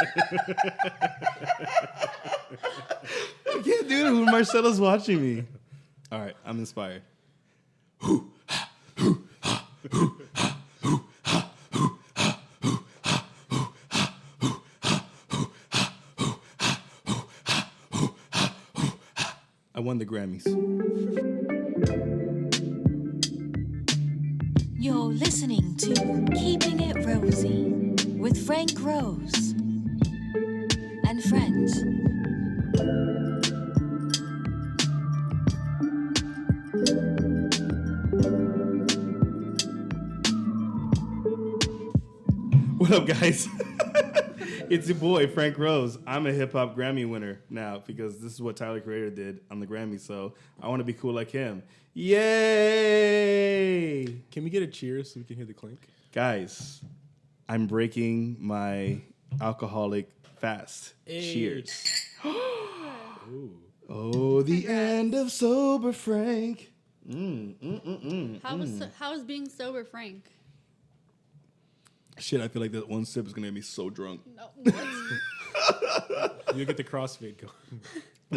I can't do it when Marcella's watching me. All right, I'm inspired. I won the Grammys. You're listening to Keeping It Rosy with Frank Rose and friends. What up, guys? It's your boy, Frank Rose. I'm a hip-hop Grammy winner now because this is what Tyler Creator did on the Grammy, so I want to be cool like him. Yay! Can we get a cheers so we can hear the clink? Guys, I'm breaking my alcoholic fast. Hey. Cheers. Oh, the end of sober Frank. How is being sober, Frank? Shit, I feel like that one sip is going to get me so drunk. No. You'll get the crossfade going.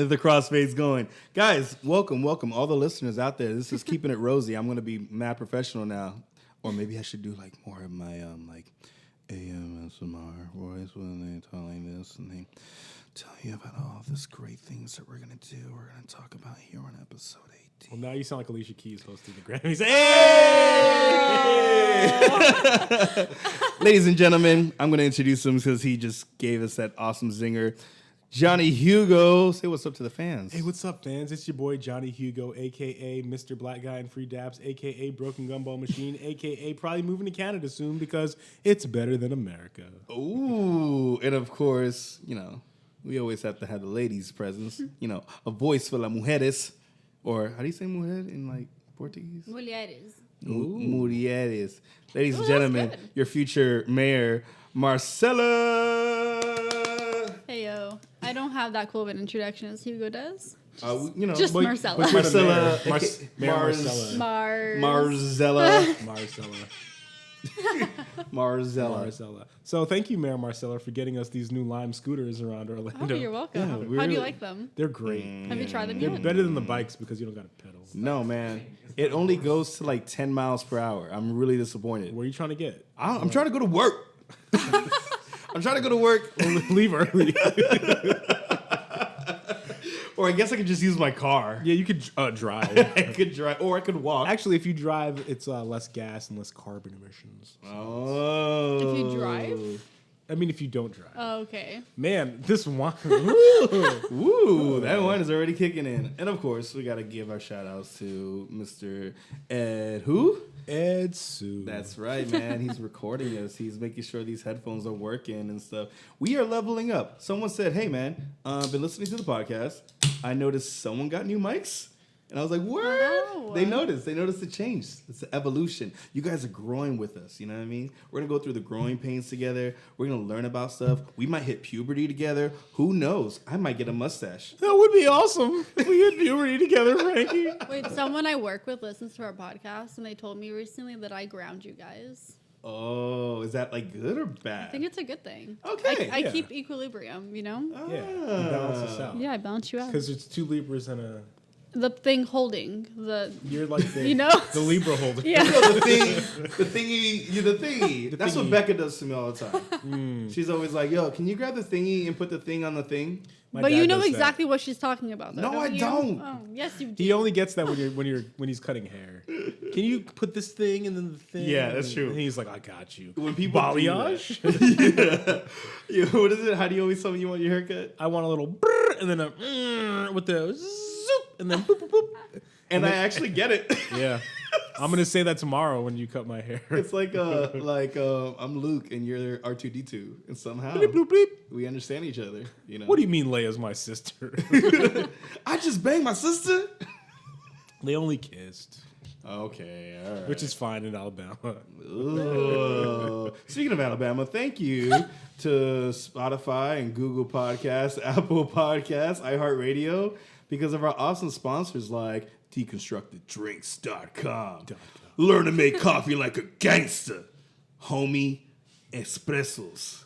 The crossfade's going. Guys, welcome. All the listeners out there. This is Keeping It Rosy. I'm going to be mad professional now. Or maybe I should do like more of my like AMSMR voice when they talk like this and they tell you about all this great things that we're going to do. We're going to talk about here on episode 18. Well, now you sound like Alicia Keys hosting the Grammys. Hey! Ladies and gentlemen, I'm going to introduce him because he just gave us that awesome zinger. Johnny Hugo. Say what's up to the fans. Hey, what's up, fans? It's your boy, Johnny Hugo, a.k.a. Mr. Black Guy in Free Daps, a.k.a. Broken Gumball Machine, a.k.a. probably moving to Canada soon because it's better than America. Ooh, and of course, we always have to have the ladies' presence. A voice for las mujeres. Or how do you say mujer in like Portuguese? Mulheres. Mulheres. Ladies and Ooh, gentlemen, that's good. your future mayor, Marcella. Hey, yo. I don't have that cool of an introduction as Hugo does. Just But- Marcella. but Marcella. Mayor Marcella. Marcella. Marcella. So thank you, Mayor Marcella, for getting us these new Lime scooters around Orlando. Oh, you're welcome. Yeah, How do you like them? They're great. Have you tried them They're yet? better than the bikes because you don't got to pedal. No, man. It only goes to like 10 miles per hour. I'm really disappointed. Where are you trying to get? I'm trying to go to work. I'm trying to go to work. Leave early. Or I guess I could just use my car. Yeah, you could drive. I could drive, or I could walk. Actually, if you drive, it's less gas and less carbon emissions. Oh. If you drive? I mean, if you don't drive. Oh, okay. Man, this wine. Ooh, that one is already kicking in. And of course, we got to give our shout outs to Mr. Ed, who? Ed Sue. That's right, man. He's recording us. He's making sure these headphones are working and stuff. We are leveling up. Someone said, hey, man, I've been listening to the podcast. I noticed someone got new mics. And I was like, word? Wow. They noticed the change. It's the evolution. You guys are growing with us. You know what I mean? We're going to go through the growing pains together. We're going to learn about stuff. We might hit puberty together. Who knows? I might get a mustache. That would be awesome if we had puberty together, Frankie. Wait, someone I work with listens to our podcast, and they told me recently that I ground you guys. Oh, is that like good or bad? I think it's a good thing. Okay. I Yeah. keep equilibrium, you know? Yeah, you balance us out. Yeah, I balance you out. Because it's two Libras and a... The thing holding the... You're like the, You know? the Libra holder. Yeah. the thingy. That's what thingy. Becca does to me all the time. She's always like, yo, can you grab the thingy and put the thing on the thing? My But dad you know does that. exactly what she's talking about, though. No, I you? don't. Oh, yes, you do. He only gets that when he's cutting hair. Can you put this thing and then the thing? Yeah, that's true. And he's like, I got you. When people Balayage? yeah. What is it? How do you always tell me you want your haircut? I want a little brrr, and then a with the zoop, and then boop, boop, boop. And I actually get it. Yeah. I'm going to say that tomorrow when you cut my hair. It's like I'm Luke and you're R2D2, and somehow Bleep, bloop, bleep. we understand each other. You know. What do you mean Leia's my sister? I just banged my sister. They only kissed, Okay, all right. which is fine in Alabama. Ooh. Speaking of Alabama, thank you to Spotify and Google Podcasts, Apple Podcasts, iHeartRadio, because of our awesome sponsors like deconstructeddrinks.com. Learn to make coffee like a gangster. Homie Espressos.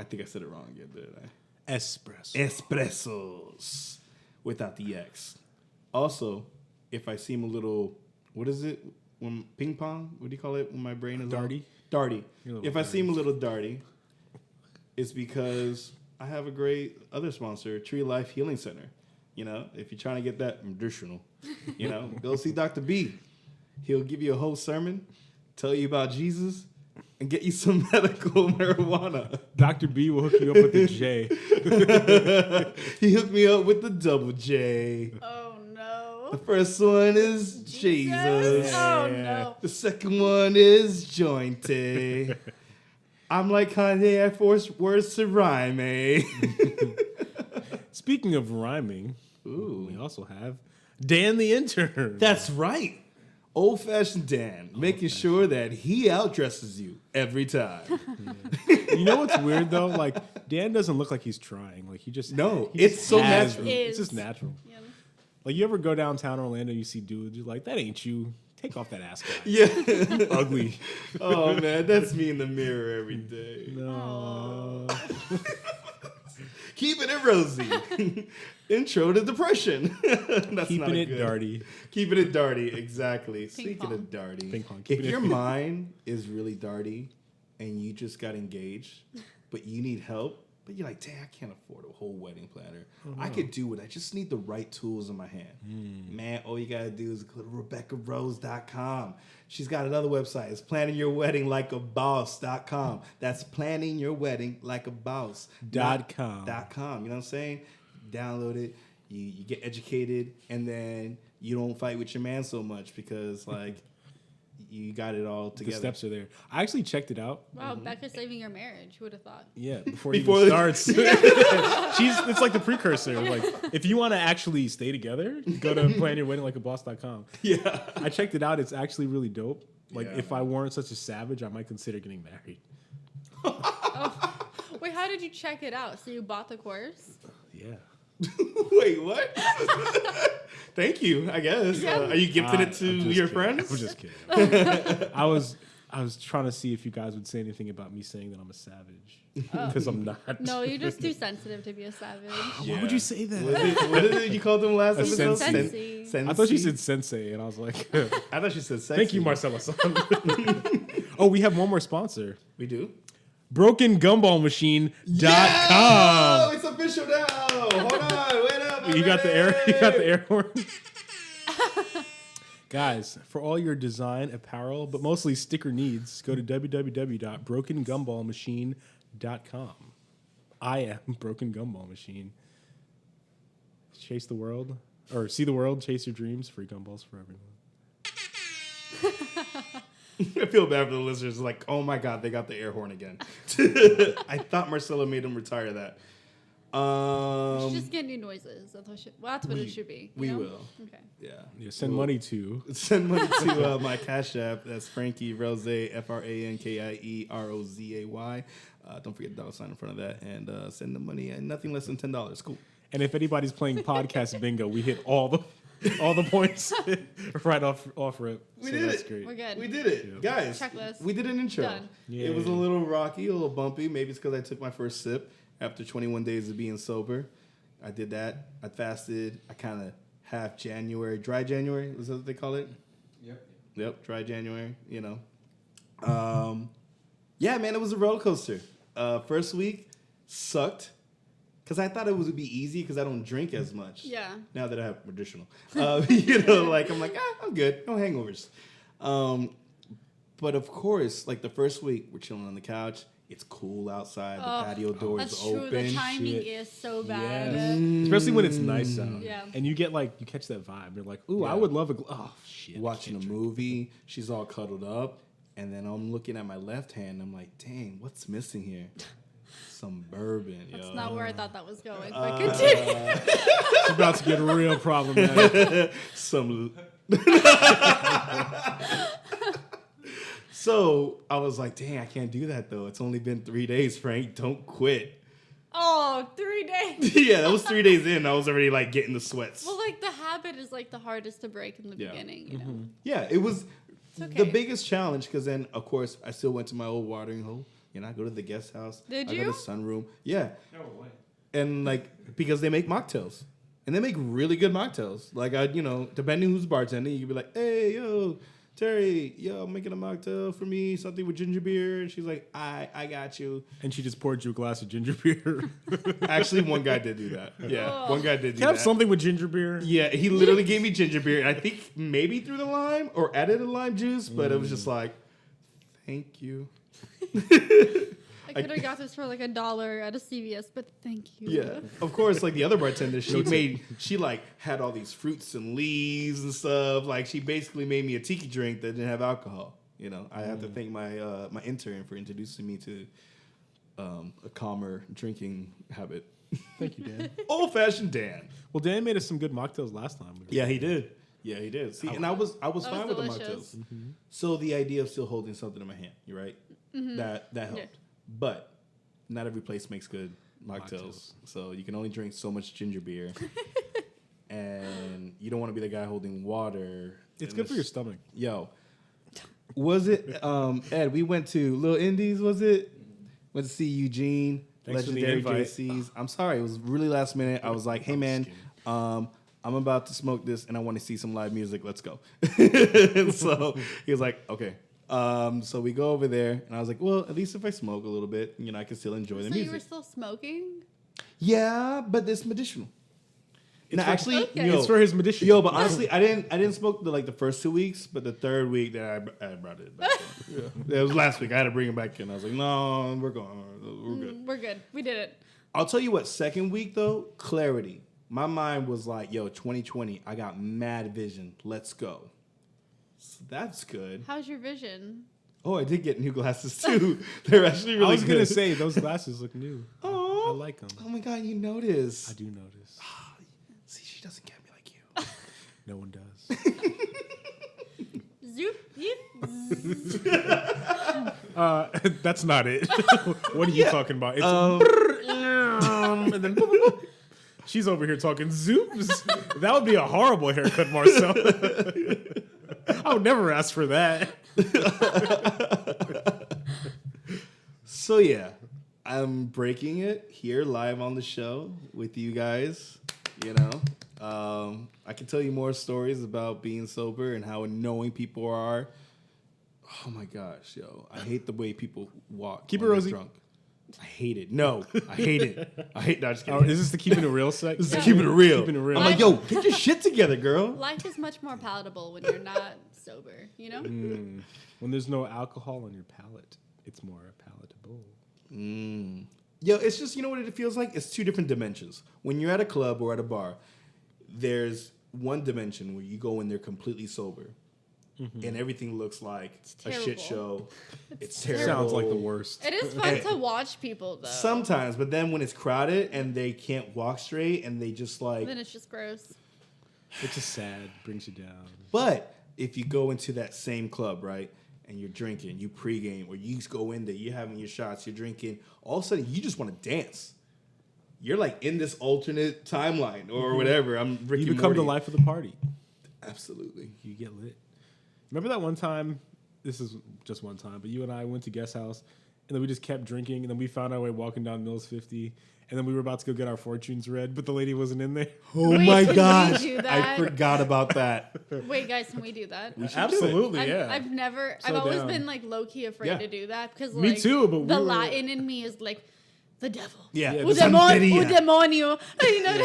I think I said it wrong again, didn't I? Espresso. Espressos without the X. Also, if I seem a little, what is it? When ping pong? What do you call it when my brain is Darty? Darty. If I darty. seem a little darty, it's because I have a great other sponsor, Tree Life Healing Center. You know, if you're trying to get that medicinal, you know, go see Dr. B. He'll give you a whole sermon, tell you about Jesus, and get you some medical marijuana. Dr. B will hook you up with the J. He hooked me up with the double J. Oh no. The first one is Jesus. Oh no. The second one is jointy. I'm like Kanye, I force words to rhyme, eh? Speaking of rhyming, Ooh. we also have Dan the intern. That's right. Old-fashioned Dan, making sure that he outdresses you every time. You know what's weird though? Like Dan doesn't look like he's trying. Like he just It's just so has natural. it. It's just natural. Yeah. Like you ever go downtown Orlando, you see dudes, you're like, that ain't you. Take off that ass guy. Yeah. Ugly. Oh, man, that's me in the mirror every day. No. Keeping it rosy. Intro to depression. That's Keeping not it good. darty. Keeping it darty, exactly. Speaking pong. of darty, Ping pong. if Keeping your it- mind is really darty and you just got engaged, but you need help, but you're like, dang, I can't afford a whole wedding planner. I could do it. I just need the right tools in my hand. Man, all you got to do is go to RebeccaRose.com. She's got another website. It's planningyourweddinglikeaboss.com. That's planningyourweddinglikeaboss.com. You know what I'm saying? Download it. You get educated, and then you don't fight with your man so much because, like, you got it all The together. steps are there. I actually checked it out. Wow, Becca's saving your marriage. Who would have thought? Yeah, before Before it the- even starts. It's like the precursor. Like, if you want to actually stay together, go to planyourweddinglikeaboss.com. Yeah. I checked it out. It's actually really dope. Like, Yeah. if I weren't such a savage, I might consider getting married. Wait, how did you check it out? So you bought the course? Yeah. Wait, what? Thank you, I guess. Yeah. Are you gifting it to I'm just your kidding. friends? I'm just kidding. I was trying to see if you guys would say anything about me saying that I'm a savage. Because I'm not. No, you're just too sensitive to be a savage. Why would you say that? What is it you called them last A episode? sensei. I thought she said sensei, and I was like, I thought she said sexy. thank you, Marcella. Oh, we have one more sponsor. We do? BrokenGumballMachine.com. Oh, it's official now. Hold on, wait up. You got the air horn. Guys, for all your design, apparel, but mostly sticker needs, go to www.brokengumballmachine.com. I am Broken Gumball Machine. Chase the world, or see the world, chase your dreams, free gumballs for everyone. I feel bad for the listeners. Like, oh my God, they got the air horn again. I thought Marcella made them retire that. You should just get new noises. That's what it should be. We you know? will. Okay. Yeah. Yeah, send money to. Send money to my Cash App. That's Frankie Rosey, FrankieRozay. Don't forget the $sign in front of that. And send the money at nothing less than $10. Cool. And if anybody's playing podcast bingo, we hit all the points right off rip. We So did that's it. great. We're good. We did it. Yeah. Guys, Checklist. we did an intro. Done. It was a Yay. little rocky, a little bumpy. Maybe it's because I took my first sip after 21 days of being sober. I did that. I fasted. I kind of half January. Dry January? Was that what they call it? Yep, dry January, you know. Yeah, man, it was a roller coaster. First week sucked because I thought it would be easy because I don't drink as much. Yeah. Now that I have medicinal. You know, like, I'm like, I'm good. No hangovers. But of course, like the first week, we're chilling on the couch. It's cool outside. The patio door is That's open. true. The timing Shit. is so bad. Yes. Especially when it's nice out. Yeah. And you catch that vibe. You're like, ooh, I Yeah. would love oh shit. Watching a can't drink. movie. She's all cuddled up. And then I'm looking at my left hand. I'm like, dang, what's missing here? Some bourbon. That's yo. not where I thought that was going. But continue. It's about to get real problematic. Some. So I was like, dang, I can't do that though. It's only been 3 days, Frank. Don't quit. Oh, 3 days. Yeah, that was 3 days in. I was already like getting the sweats. Well, like the habit is like the hardest to break in the Yeah. beginning, you know. Yeah, it was okay. the biggest challenge because then, of course, I still went to my old watering hole, I go to the guest house. Did I you? go to sunroom. Yeah. No way. And like, because they make mocktails. And they make really good mocktails. Like, depending who's bartending, you can be like, hey, yo, Terry, yo, I'm making a mocktail for me, something with ginger beer. And she's like, I got you. And she just poured you a glass of ginger beer. Actually, one guy did do that. Yeah, one guy did do Can I that. have something with ginger beer? Yeah, he literally gave me ginger beer. And I think maybe threw the lime or added a lime juice, but it was just like, thank you. I could have got this for like $1 at a CVS, but thank you. Yeah, of course. Like the other bartender, she like had all these fruits and leaves and stuff. Like she basically made me a tiki drink that didn't have alcohol. I have to thank my my intern for introducing me to a calmer drinking habit. Thank you, Dan. Old fashioned Dan. Well, Dan made us some good mocktails last time. Yeah, he did. Yeah, he did. See, and I was fine with the delicious. mocktails. Mm-hmm. So the idea of still holding something in my hand, you're right. Mm-hmm. That helped. Yeah. But not every place makes good mocktails. So you can only drink so much ginger beer. And you don't want to be the guy holding water. It's good for your stomach. Yo. Was it, Ed, we went to Little Indies, was it? Went to see Eugene, Thanks legendary for the invite. JC's. I'm sorry, it was really last minute. I was like, hey, man, I'm about to smoke this and I want to see some live music. Let's go. And so he was like, okay. So we go over there, and I was like, well, at least if I smoke a little bit, I can still enjoy the music. So you were still smoking? Yeah, but it's medicinal. Actually, okay. It's for his medicinal. Yo, but honestly, I didn't smoke the first 2 weeks, but the third week that I brought it back in. Yeah. It was last week. I had to bring it back in. I was like, no, we're going. We're good. We're good. We did it. I'll tell you what, second week, though, clarity. My mind was like, yo, 2020, I got mad vision. Let's go. So that's good. How's your vision? Oh, I did get new glasses, too. They're actually really good. I was going to say, those glasses look new. Oh, I like them. Oh, my God, you notice. I do notice. See, she doesn't get me like you. No one does. Zoop. That's not it. What are you talking about? It's and then boop, boop, boop. She's over here talking zoops. That would be a horrible haircut, Marcella. I would never ask for that. So yeah, I'm breaking it here live on the show with you guys. I can tell you more stories about being sober and how annoying people are. Oh my gosh, yo, I hate the way people walk. Keep it when they're rosy. drunk. I hate it. No, I hate it. I hate. No, just Oh, kidding. is this the keeping it real sex? This is keeping it real. Keeping it real. I'm like, yo, get your shit together, girl. Life is much more palatable when you're not sober, When there's no alcohol on your palate, it's more palatable. Yo, it's just, you know what it feels like? It's two different dimensions. When you're at a club or at a bar, there's one dimension where you go in there completely sober. And everything looks like a shit show. It's terrible. Sounds like the worst. It is fun to watch people, though. Sometimes, but then when it's crowded and they can't walk straight and they just like... Then it's just gross. It's just sad. Brings you down. But if you go into that same club, right, and you're drinking, you pregame, or you go in there, you're having your shots, you're drinking, all of a sudden you just want to dance. You're like in this alternate timeline or whatever. I'm Ricky You become Morty. the life of the party. Absolutely. You get lit. Remember that one time? This is just one time, but you and I went to guest house, and then we just kept drinking, and then we found our way walking down Mills 50, and then we were about to go get our fortunes read, but the lady wasn't in there. Oh Wait, my can we gosh. do I that? forgot about that. Wait, guys, can we do that? Absolutely, I've always down. bing like low key afraid Yeah. to do that because Me like, too, but the we were- Latin in me is like the devil. Yeah. Yeah, the the Santeria. Demonio. You know.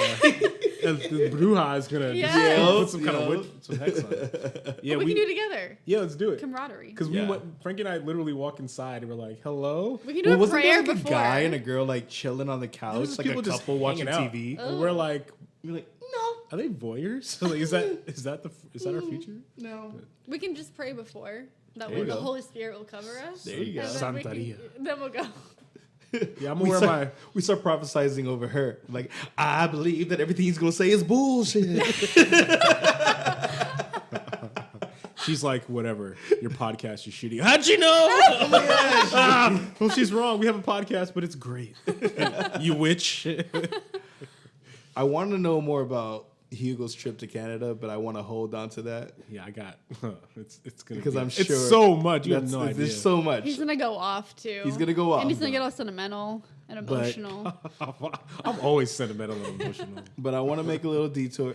The Bruja is gonna Yeah. just put some kind of some hex on it. Yeah, we can do it together. Yeah, let's do it. Camaraderie. Because Yeah. Frankie and I literally walk inside and we're like, hello? We can do Well, a wasn't prayer there like before. a guy and a girl like chilling on the couch, There's like a people just couple watching hanging out. TV? And we're like, You're like, no, are they voyeurs? Like, is that our future? no. We can just pray before. That There way you the go. Holy Spirit will cover us. There you go. And then, Santeria. then we'll go. Yeah, I'm gonna wear my. We start prophesizing over her. Like, I believe that everything he's gonna say is bullshit. She's like, whatever. Your podcast is shitty. How'd you know? Oh my gosh. Well, she's wrong. We have a podcast, but it's great. You witch. I want to know more about Hugo's trip to Canada, but I want to hold on to that. Yeah, I got it's gonna Because be, I'm sure it's so much. You have no idea. There's so much. He's gonna go off too. He's gonna go off, and he's gonna though. get all sentimental and emotional. I'm always sentimental and emotional. But I want to make a little detour.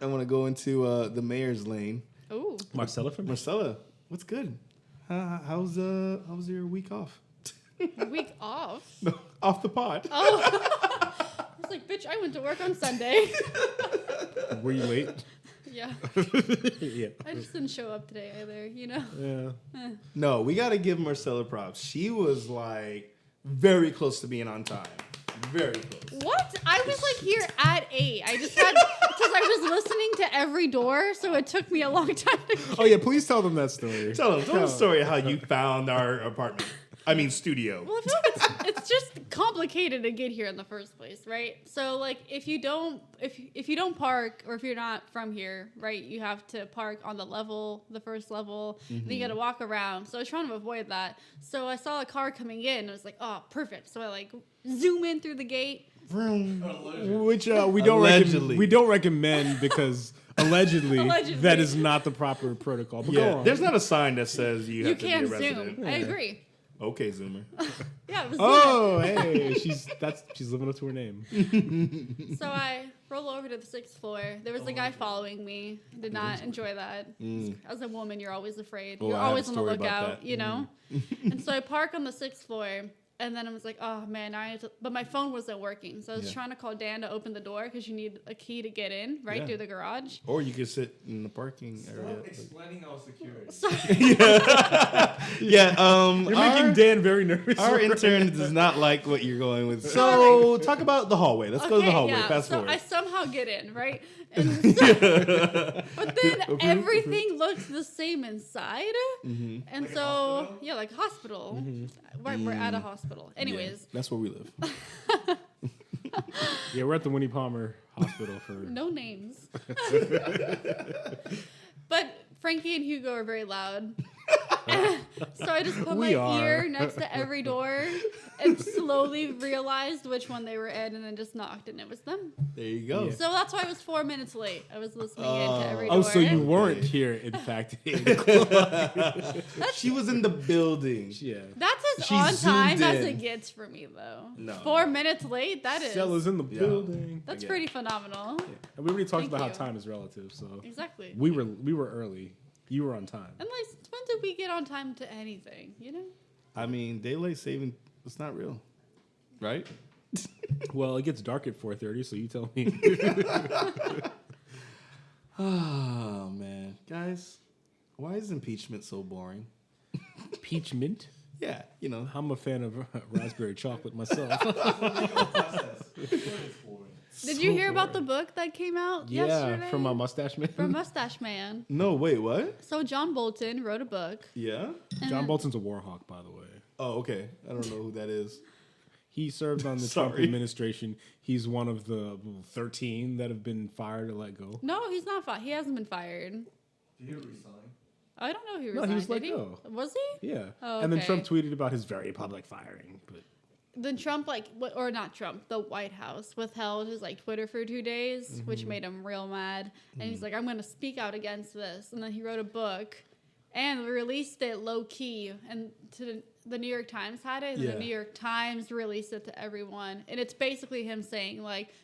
I want to go into the mayor's lane. Ooh, Marcella from Marcella, what's good? How's your week off? week off. No, off the pod. Oh, I was like, bitch, I went to work on Sunday. Were you late? Yeah, Yeah. I just didn't show up today either. Yeah. No, we got to give Marcella props. She was like very close to being on time. Very close. What? I was like here at 8. I just had because I was listening to every door, so it took me a long time to get. Oh yeah, please tell them that story. Tell the story of how you found our apartment. I mean, studio. Well, I feel like it's just complicated to get here in the first place, right? So like if you don't park, or if you're not from here, right, you have to park on the first level, then you got to walk around. So I was trying to avoid that. So I saw a car coming in, and I was like, oh, perfect. So I like zoom in through the gate. Which we don't recommend because allegedly that is not the proper protocol. But go on. There's not a sign that says you have to be a can't resident. zoom. I agree. Okay, Zoomer. Yeah, it was Oh, hey, she's living up to her name. So I roll over to the 6th floor. There was a guy following me. Did not enjoy that. As a woman, you're always afraid. Oh, You're I have a always on the story about lookout, that. you know? And so I park on the 6th floor. And then I was like, oh, man, but my phone wasn't working. So I was trying to call Dan to open the door because you need a key to get in, right, Yeah. through the garage. Or you could sit in the parking area. Explaining our security. You're making Dan very nervous. Our intern does not like what you're going with. So talk about the hallway. Let's go to the hallway. Fast so forward. I somehow get in, right? And but then everything looks the same inside. And Like a so, hospital? yeah, like a hospital. Right, we're at a hospital. Anyways, That's where we live. Yeah, we're at the Winnie Palmer Hospital for. no names. But Frankie and Hugo are very loud. So I just put We my are. ear next to every door and slowly realized which one they were in and then just knocked and it was them. There you go. Yeah. So that's why I was 4 minutes late. I was listening in to every door. Oh, so you weren't here, in fact. She was in the building. Yeah. That's as She on time zoomed as in. it gets for me, though. No. 4 minutes late? That is. Stella's in the building. That's Yeah. pretty phenomenal. And we already talked Thank about you. how time is relative, so Exactly. we were early. You were on time. And like, when did we get on time to anything, you know? I mean, daylight saving, it's not real. Right? Well, it gets dark at 4:30, so you tell me. Oh, man. Guys, why is impeachment so boring? Peach mint? Yeah, you know. I'm a fan of raspberry chocolate myself. Did you hear about the book that came out yesterday? Yeah, from my mustache man. From Mustache Man. No, wait, what? So John Bolton wrote a book. Yeah? John Bolton's a war hawk, by the way. Oh, okay. I don't know who that is. He served on the Trump Sorry. administration. He's one of the 13 that have been fired or let go. No, he's not fired. He hasn't been fired. Did you resign? I don't know who No, resigned. he was let did go. Was he? Yeah. Oh, And then okay. Trump tweeted about his very public firing. But Then Trump, or not Trump, the White House withheld his Twitter for 2 days, which made him real mad. And he's like, I'm going to speak out against this. And then he wrote a book and released it low key. And to the New York Times had it, and Yeah. the New York Times released it to everyone. And it's basically him saying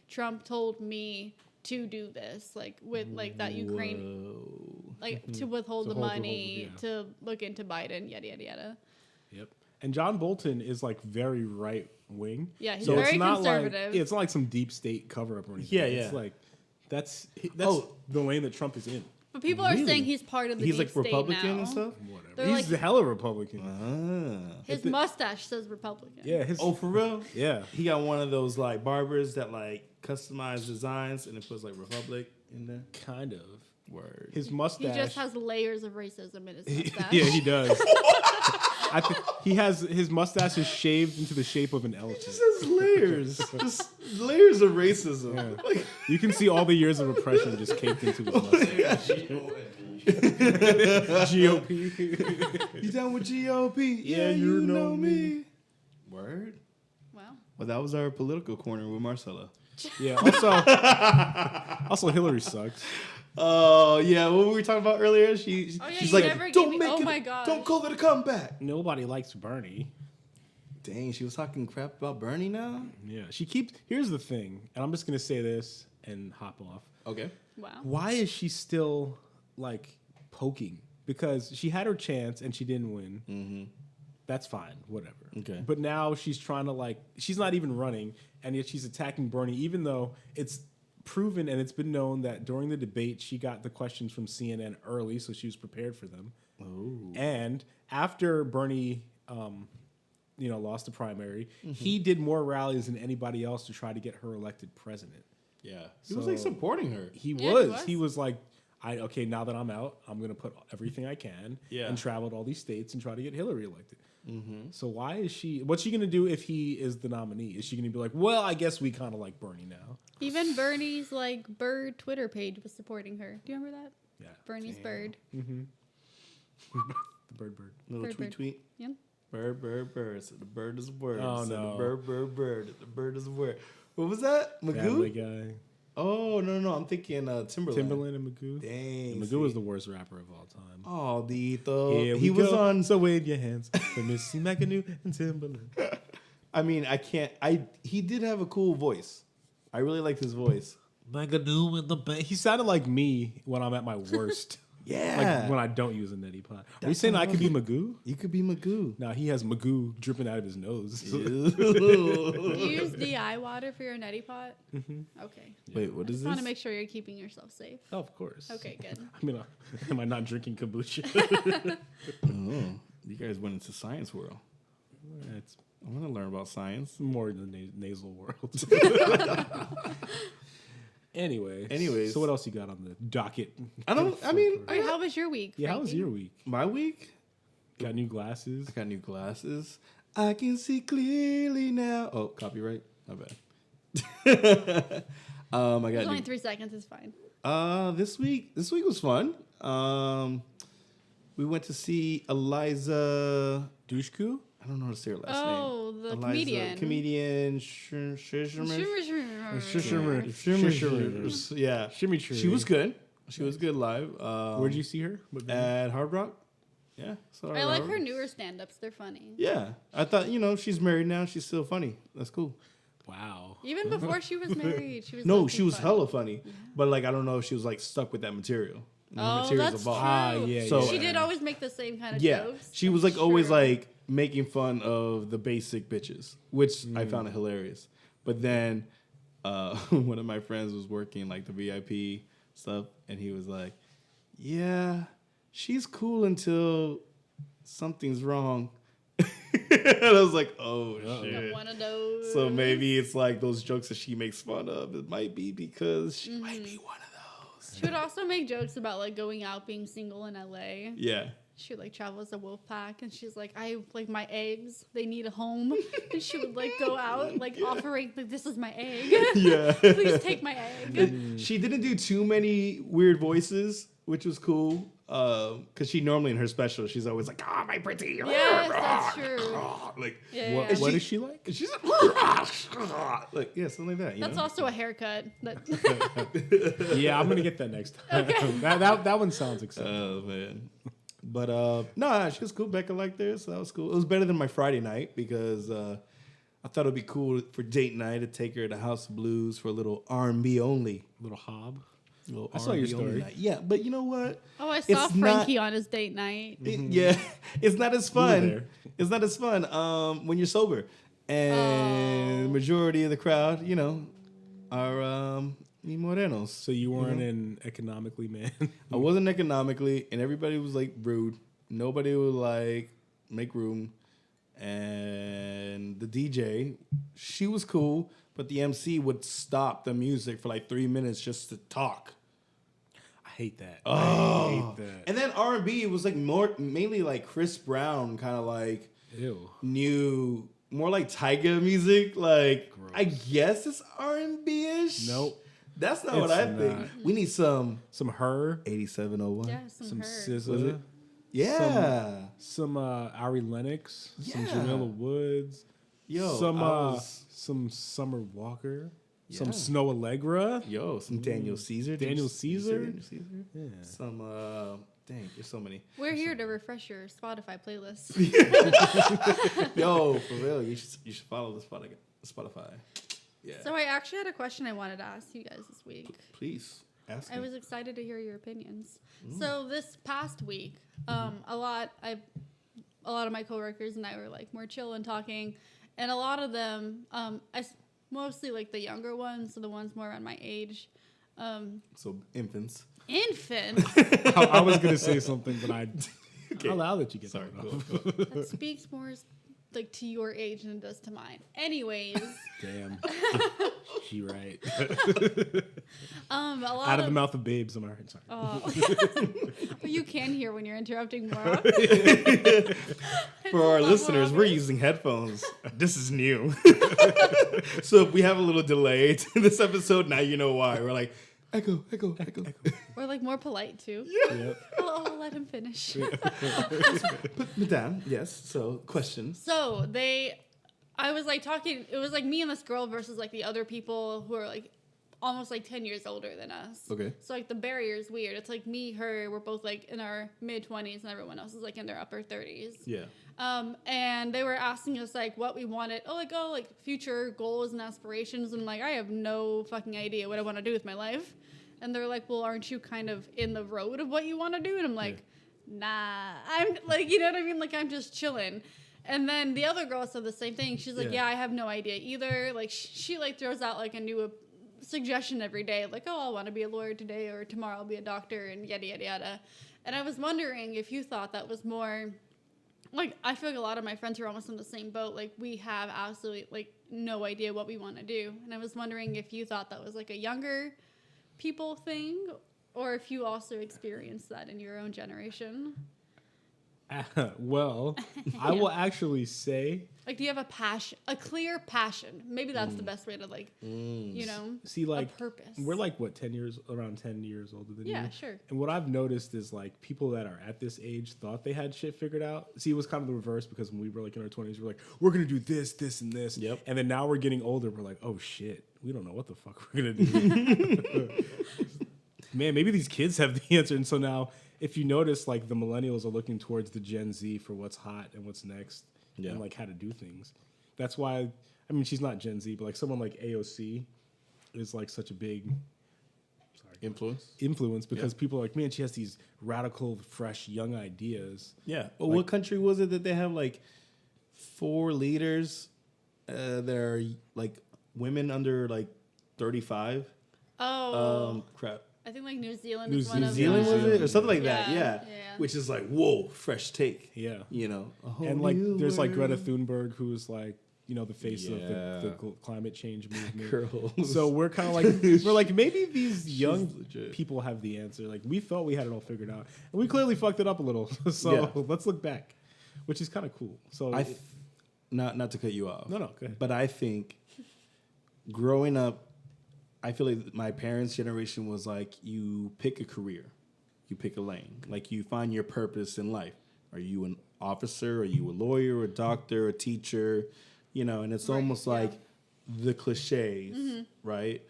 Trump told me to do this, with that Ukraine, to withhold To the hold- money, yeah. to look into Biden, yada yada yada. Yep. And John Bolton is very right wing. Yeah, he's so very it's not conservative. it's not like some deep state cover up or anything. Yeah, It's yeah. that's Oh. the lane that Trump is in. But people are Really? saying he's part of the He's deep state Republican now. and stuff? Whatever. They're He's like- the hella Republican. Ah. His mustache says Republican. Yeah. His, Oh, for real? yeah. He got one of those barbers that customize designs and it puts Republic in there. Kind of. Word. His He mustache. just has layers of racism in his mustache. Yeah, he does. I think his mustache is shaved into the shape of an elephant. Just layers. Just layers of racism. Yeah. You can see all the years of oppression just caked into his mustache. GOP. You down with GOP? Yeah, you know me. Word. Wow. Well, that was our political corner with Marcella. Yeah. Also, Hillary sucks. Oh yeah, what were we talking about earlier? Oh, yeah, She's you like, never gave don't me- make oh it. my gosh. Don't call it a comeback. Nobody likes Bernie. Dang, she was talking crap about Bernie now. Yeah. She keeps. Here's the thing, and I'm just gonna say this and hop off. Okay. Wow. Why is she still like poking? Because she had her chance and she didn't win. Mm-hmm. That's fine, whatever. Okay. But now she's trying to like, she's not even running, and yet she's attacking Bernie, even though it's proven and it's been known that during the debate she got the questions from CNN early, so she was prepared for them. Oh. And after Bernie, lost the primary, he did more rallies than anybody else to try to get her elected president. Yeah. He was like So- supporting her. He Yeah, was. he He was. was like, now that I'm out, I'm gonna put everything I can Yeah. and travel to all these states and try to get Hillary elected. Mm-hmm. So why is she? What's she gonna do if he is the nominee? Is she gonna be like, well, I guess we kind of like Bernie now? Even Bernie's like bird Twitter page was supporting her. Do you remember that? Yeah. Bernie's Damn. bird. The bird. Little Bird, tweet bird. tweet. Yeah. Bird. So the bird is a word. Oh, so no. The bird. The bird is a word. What was that? Family Magoo? Guy. Oh no. I'm thinking Timberland. Timberland and Magoo. Dang. Magoo was the worst rapper of all time. Oh, Dito. Here He we was go. on. So wave your hands for Missy Magoo and Timberland. I mean, I can't. He did have a cool voice. I really liked his voice. Magoo in the bank. He sounded like me when I'm at my worst. Yeah. Like when I don't use a neti pot. Are you That's saying what I I could be Magoo? You could be Magoo. No, he has Magoo dripping out of his nose. Do you use DI water for your neti pot? Okay. Wait, what is Just want this? to make sure you're keeping yourself safe. Oh, of course. Okay, good. I mean, am I not drinking kombucha? Oh, you guys went into science world. It's I want to learn about science. more than the nasal world. Anyways. So what else you got on the docket? I mean, All right, how was your week? Yeah, how was Frankie? your week? my week. Got new glasses? I got new glasses. I can see clearly now. Oh, copyright. My bad. I It's got only new, 3 seconds. It's fine. this week was fun. We went to see Eliza. Doucheku? I don't know how to say her last Oh, name. the Eliza, comedian. Comedian. Shimmer, Yeah. Shimmy She was good. She was good live. Where'd you see her? What venue? At Hard Rock. Yeah. saw her I at like Hard her Rock. newer stand-ups. They're funny. Yeah. I thought, she's married now. She's still funny. That's cool. Wow. Even before she was married, she was. No, low-key she was funny. hella funny. But, I don't know if she was, stuck with that material. The Oh, material's that's evolved. true. Ah, yeah, So- She did always make the same kind of Yeah. jokes. She was, That's always, true. making fun of the basic bitches, which I found it hilarious. But then one of my friends was working, the VIP stuff, and he was like, yeah, she's cool until something's wrong. And I was like, oh, shit. One of those. So maybe it's those jokes that she makes fun of. It might be because she might be one of those. She would also make jokes about going out, being single in LA. Yeah. She would travel as a wolf pack, and she's like, I my eggs. They need a home, and she would go out offering this is my egg. Yeah. Please take my egg. She didn't do too many weird voices, which was cool. Because she normally in her special, she's always like, "Ah, my pretty." Yes, that's true. Yeah, What, yeah. what is she like? She's something like that. That's also a haircut. Yeah, I'm gonna get that next time. that one sounds exciting. Oh man. But no, she was cool. Becca liked theirs, so that was cool. It was better than my Friday night because I thought it'd be cool for date night to take her to House of Blues for a little R&B only. Little hob. Little I saw your R&B only story. night. Yeah, but you know what? Oh, I saw It's Frankie not- on his date night. Yeah, it's not as were fun. there. It's not as fun when you're sober, and the majority of the crowd, are mi morenos. So you weren't an economically man. I wasn't economically, and everybody was rude. Nobody would make room, and the DJ, she was cool, but the MC would stop the music for 3 minutes just to talk. I hate that. Oh. I hate that. And then R&B was mainly Chris Brown, kind of Ew. new, more Tyga music. I guess it's R&B-ish. Nope. That's not what It's I think. not. We need some Some her. 8701. Yeah, some Some her. SZA. Yeah. Some Ari Lennox. Some Yeah. Jamila Woods. Yo, some Summer Walker, Yeah. some Snow Allegra. some Daniel Caesar. Daniel Did you say Caesar? Daniel Caesar? Yeah. Some dang, there's so many. We're here to refresh your Spotify playlist. Yo, for real, you should follow the Spotify. Yeah. So I actually had a question I wanted to ask you guys this week. Please ask. I me. was excited to hear your opinions. So this past week, a lot of my coworkers and I were like more chill and talking, and a lot of them, mostly like the younger ones, so the ones more around my age. So infants. Infants. I was gonna say something, but I'll allow that you get Sorry. that. Go. That speaks more like to your age than it does to mine. Anyways, Damn. She right. a lot Out of the mouth of babes, am I right? Sorry. Oh, you can hear when you're interrupting more. For our listeners, we're using headphones. This is new. So if we have a little delay to this episode, now you know why. We're like, echo. We're like more polite too. Yep. I'll let him finish. Madame, yes. So questions. So I was like talking, it was like me and this girl versus like the other people who are like almost like 10 years older than us. Okay. So like the barrier is weird. It's like me, her, we're both like in our mid-20s and everyone else is like in their upper 30s. Yeah. And they were asking us like what we wanted, like future goals and aspirations. And like, I have no fucking idea what I want to do with my life. And they're like, well, aren't you kind of in the road of what you want to do? And I'm like, nah, I'm like, you know what I mean? Like, I'm just chilling. And then the other girl said the same thing. She's like, yeah, I have no idea either. Like, she like throws out like a new suggestion every day. Like, oh, I want to be a lawyer today or tomorrow I'll be a doctor and yada, yada, yada. And I was wondering if you thought that was more, like, I feel like a lot of my friends are almost in the same boat. Like, we have absolutely like no idea what we want to do. And I was wondering if you thought that was like a younger people thing or if you also experienced that in your own generation. Well, I will actually say, Like, do you have a clear passion? Maybe that's the best way to, like, you know, see, like, a purpose. we're like, what, around 10 years older than you? Yeah, sure. And what I've noticed is, like, people that are at this age thought they had shit figured out. See, it was kind of the reverse because when we were, like, in our 20s, we were like, we're going to do this, this, and this. Yep. And then now we're getting older. We're like, oh, shit. We don't know what the fuck we're going to do. Man, maybe these kids have the answer. And so now, if you notice, like, the millennials are looking towards the Gen Z for what's hot and what's next and, like, how to do things. That's why, I mean, she's not Gen Z, but, like, someone like AOC is, like, such a big influence because people are like, man, she has these radical, fresh, young ideas. Yeah. Well, like, what country was it that they have, like, 4 leaders that are, like, women under, like, 35? Oh. Crap. I think, like, New Zealand New is one of Zealand them. was it? Or something like that, Yeah. Which is like, whoa, fresh take. Yeah. You know? And, like, there's, like, Greta Thunberg, who's, like, you know, the face of the climate change movement. Girls. So we're kind of like, we're like, maybe these young people have the answer. Like, we thought we had it all figured out. And we clearly fucked it up a little. So let's look back, which is kind of cool. So not to cut you off. No, go ahead. But I think growing up, I feel like my parents' generation was like, you pick a career, you pick a lane, like you find your purpose in life. Are you an officer? Are you a lawyer, a doctor, a teacher? You know, and it's almost like the cliches, right?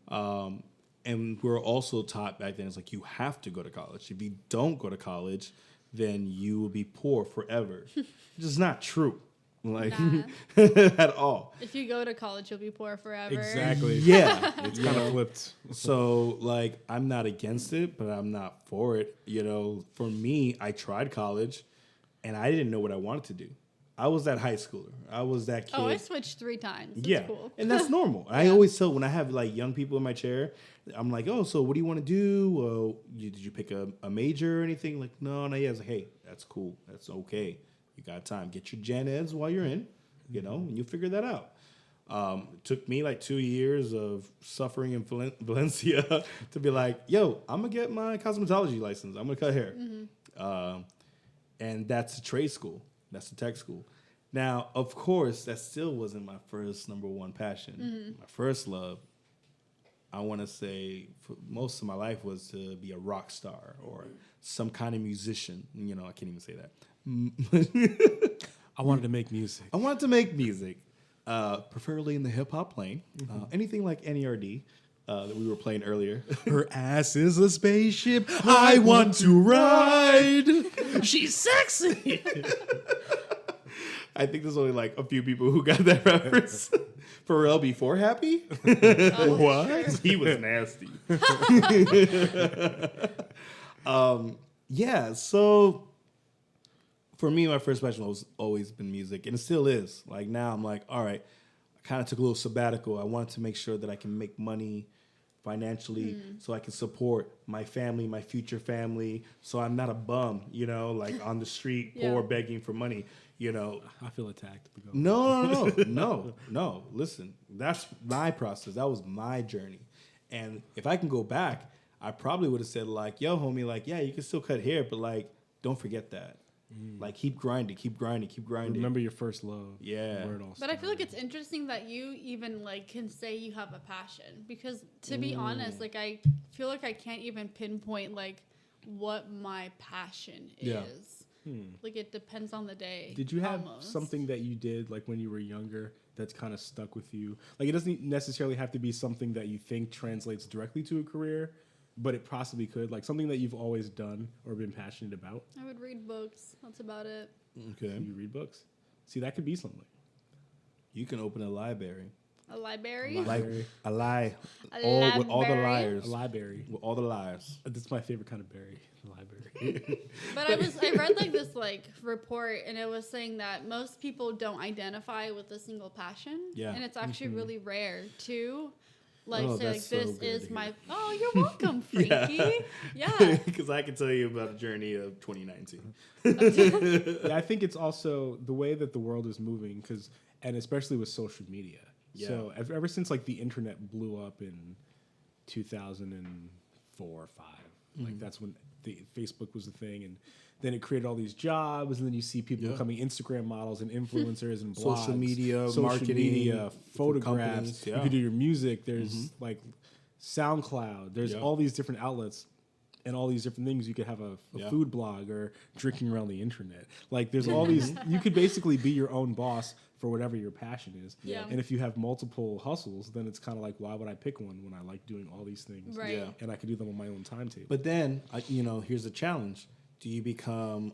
And we're also taught back then, it's like you have to go to college. If you don't go to college, then you will be poor forever. Which is not true. Like, at all. If you go to college, you'll be poor forever. Exactly. Yeah. It's kind of flipped. So, like, I'm not against it, but I'm not for it. You know, for me, I tried college, and I didn't know what I wanted to do. I was that high schooler. I was that kid. Oh, I switched 3 times. That's yeah, cool. and that's normal. I always tell when I have, like, young people in my chair, I'm like, oh, so what do you want to do? Did you pick a major or anything? Like, no, yeah. I was like, hey, that's cool. That's okay. You got time. Get your gen eds while you're in, you know, and you figure that out. It took me like 2 years of suffering in Valencia to be like, yo, I'm going to get my cosmetology license. I'm going to cut hair. And that's a trade school. That's a tech school. Now, of course, that still wasn't my first number one passion. My first love, I want to say, for most of my life was to be a rock star or some kind of musician. You know, I can't even say that. I wanted to make music. I wanted to make music, preferably in the hip hop lane. Anything like N.E.R.D. That we were playing earlier. Her ass is a spaceship I want to ride. She's sexy. I think there's only like a few people who got that reference. Pharrell before Happy? What? He was nasty. Yeah, so for me, my first passion has always been music, and it still is. Like now, I'm like, all right, I kind of took a little sabbatical. I wanted to make sure that I can make money financially so I can support my family, my future family, so I'm not a bum, like on the street, poor, begging for money, I feel attacked. No. Listen, that's my process. That was my journey. And if I can go back, I probably would have said like, yo, homie, like, yeah, you can still cut hair, but like, don't forget that. Like, keep grinding. Remember your first love. Yeah. Where it all But I feel like started. it's interesting that you even like can say you have a passion, because to be honest, like I feel like I can't even pinpoint like what my passion Yeah. is. Like it depends on the day. Did you have almost. something that you did like when you were younger that's kind of stuck with you? Like it doesn't necessarily have to be something that you think translates directly to a career, but it possibly could. Like something that you've always done or been passionate about. I would read books. That's about it. Okay. Do you read books? See, that could be something. You can open a library. A library. Li- Like a lie. A With all the library? liars. A library. With all the liars. That's my favorite kind of berry. The library. But I read like this like report, and it was saying that most people don't identify with a single passion. Yeah. And it's actually really rare to like Oh, say like that's so this good to is hear. my you're welcome, Frankie. Yeah. Because I can tell you about the journey of 2019. Yeah, I think it's also the way that the world is moving, and especially with social media. Yeah. So ever since like the internet blew up in 2004 or 5, like that's when the Facebook was the thing, and then it created all these jobs, and then you see people becoming Instagram models and influencers and blogs, Social media, marketing, media, photographs. companies, yeah. You could do your music. There's like SoundCloud. There's Yeah. all these different outlets. And all these different things. You could have a Yeah. food blog or drinking around the internet. Like there's all these, you could basically be your own boss for whatever your passion is. Yeah. And if you have multiple hustles, then it's kind of like, why would I pick one when I like doing all these things? Right. Yeah. And I could do them on my own timetable. But then, here's a challenge. Do you become,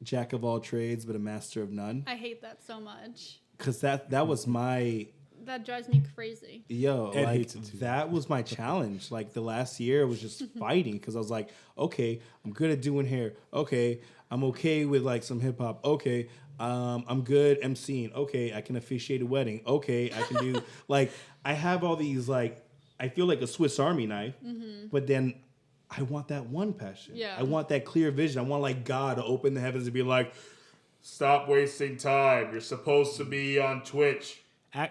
jack of all trades, but a master of none? I hate that so much. Because that was my... That drives me crazy. Yo, Ed like hates it too. that was my challenge. Like the last year was just fighting because I was like, okay, I'm good at doing hair. Okay, I'm okay with like some hip hop. Okay, I'm good emceeing. Okay, I can officiate a wedding. Okay, I can do like I have all these like I feel like a Swiss Army knife, but then I want that one passion. Yeah. I want that clear vision. I want like God to open the heavens and be like, stop wasting time. You're supposed to be on Twitch.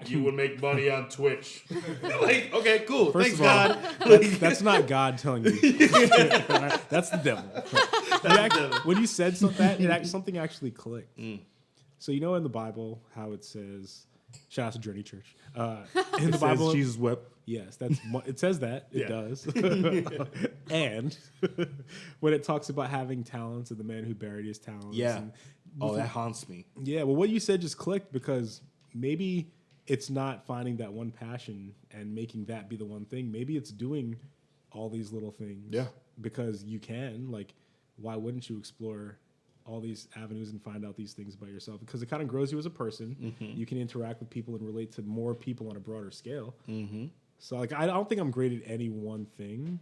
You would make money on Twitch. Like, okay, cool. First Thanks, of all, God. that's not God telling you. That's the devil. When you said something actually clicked. So you know in the Bible how it says, shout out to Journey Church. In the Bible, Jesus wept. yes, it says that. It Yeah. does. And when it talks about having talents and the man who buried his talents. Yeah. And Oh, that haunts me. yeah, well, what you said just clicked because maybe it's not finding that one passion and making that be the one thing. Maybe it's doing all these little things. Yeah. Because you can. Like, why wouldn't you explore all these avenues and find out these things about yourself? Because it kind of grows you as a person. You can interact with people and relate to more people on a broader scale. So, like, I don't think I'm great at any one thing,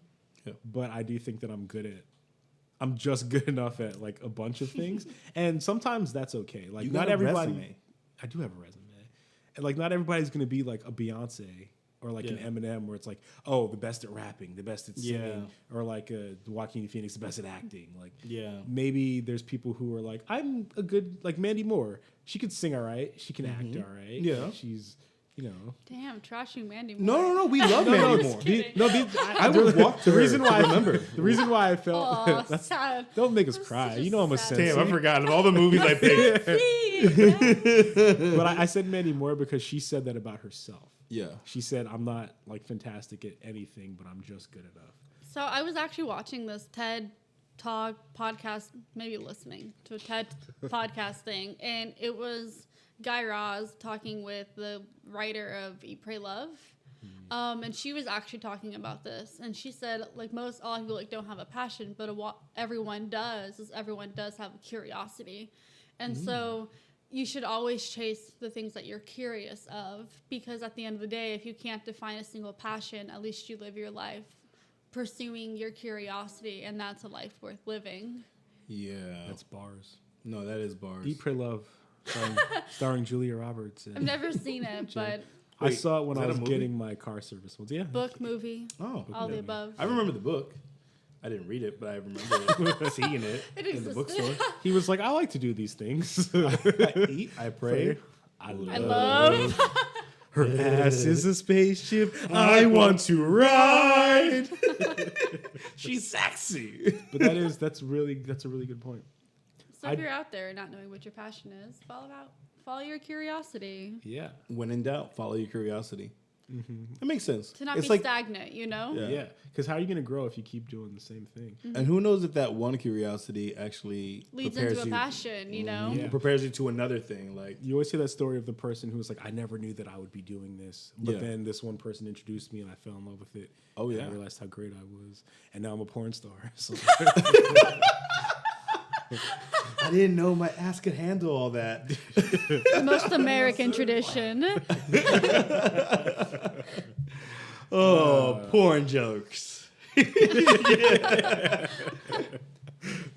but I do think that I'm just good enough at like a bunch of things, and sometimes that's okay. Like You not got a everybody. resume. I do have a resume, and like not everybody's gonna be like a Beyonce or like an Eminem, where it's like, oh, the best at rapping, the best at singing, or like Joaquin Phoenix, the best at acting. Like maybe there's people who are like, I'm a good like Mandy Moore. She could sing all right. She can act all right. Yeah. She's Damn, trashing Mandy Moore. No. We love Mandy Moore. I would walk to the her reason to why remember. The reason why I felt Aw, that's sad. don't make us cry. such a You know I'm a sad- sensei. Damn, I forgot of all the movies I picked. But I said Mandy Moore because she said that about herself. Yeah. She said, I'm not like fantastic at anything, but I'm just good enough. So I was actually watching this TED talk podcast, maybe listening to a TED podcast thing, and it was Guy Raz talking with the writer of Eat, Pray, Love. And she was actually talking about this, and she said, like, a lot of people like don't have a passion, but everyone does have a curiosity, and so you should always chase the things that you're curious of, because at the end of the day, if you can't define a single passion, at least you live your life pursuing your curiosity, and that's a life worth living. Yeah. That's bars. No, that is bars. Eat, Pray, Love, starring Julia Roberts. I've never seen it, but I saw it when is I that a was movie? getting my car service once. Yeah. book, movie, Oh, all the above. I remember the book. I didn't read it, but I remember seeing it It in the existed. bookstore. He was like, I like to do these things. I eat, I pray. I love. Her ass is a spaceship I want to ride. She's sexy. But that's a really good point. So if you're out there not knowing what your passion is, follow your curiosity. Yeah. When in doubt, follow your curiosity. It makes sense. To not It's be like, stagnant, you know? Yeah. Yeah. Because how are you going to grow if you keep doing the same thing? and who knows if that one curiosity actually Leads prepares into a you, passion, you know? Yeah. prepares you to another thing. Like, You always hear that story of the person who was like, I never knew that I would be doing this. But Yeah. then this one person introduced me and I fell in love with it. Oh, And yeah. I realized how great I was. And now I'm a porn star. So I didn't know my ass could handle all that. The most American tradition. Porn jokes. this